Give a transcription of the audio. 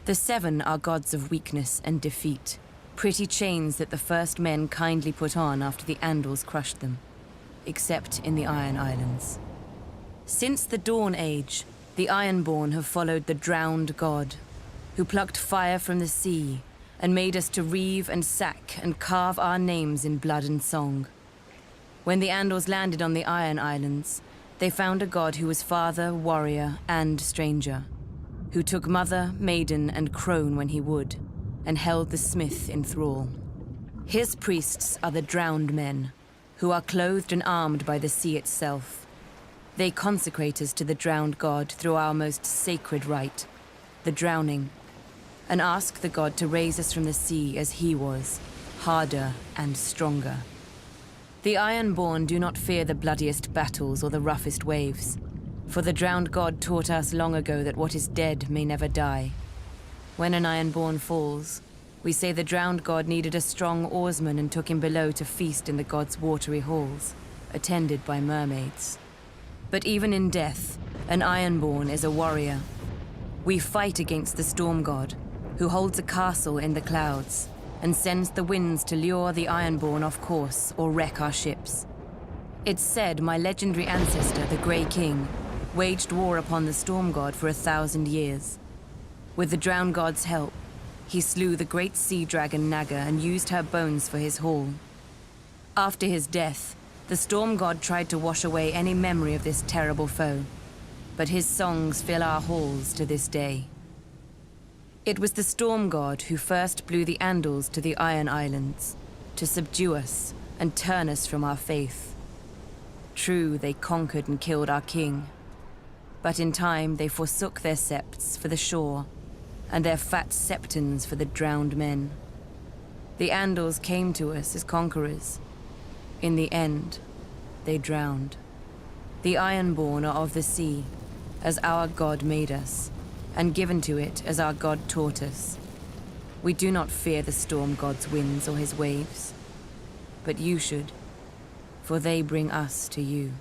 The seven are gods of weakness and defeat, pretty chains that the first men kindly put on after the Andals crushed them, except in the Iron Islands. Since the Dawn Age, the Ironborn have followed the drowned god, who plucked fire from the sea and made us to reave and sack and carve our names in blood and song. When the Andals landed on the Iron Islands, they found a god who was father, warrior, and stranger, who took mother, maiden, and crone when he would, and held the smith in thrall. His priests are the drowned men, who are clothed and armed by the sea itself. They consecrate us to the drowned god through our most sacred rite, the drowning, and ask the god to raise us from the sea as he was, harder and stronger. The Ironborn do not fear the bloodiest battles or the roughest waves, for the drowned god taught us long ago that what is dead may never die. When an Ironborn falls, we say the drowned god needed a strong oarsman and took him below to feast in the god's watery halls, attended by mermaids. But even in death, an Ironborn is a warrior. We fight against the storm god, who holds a castle in the clouds and sends the winds to lure the Ironborn off course or wreck our ships. It's said my legendary ancestor, the Grey King, waged war upon the storm god for 1,000 years. With the drowned god's help, he slew the great sea dragon Naga and used her bones for his haul. After his death, the storm god tried to wash away any memory of this terrible foe, but his songs fill our halls to this day. It was the storm god who first blew the Andals to the Iron Islands, to subdue us and turn us from our faith. True, they conquered and killed our king, but in time they forsook their septs for the shore, and their fat septons for the drowned men. The Andals came to us as conquerors. In the end, they drowned. The Ironborn are of the sea, as our god made us, and given to it as our god taught us. We do not fear the storm god's winds or his waves, but you should, for they bring us to you.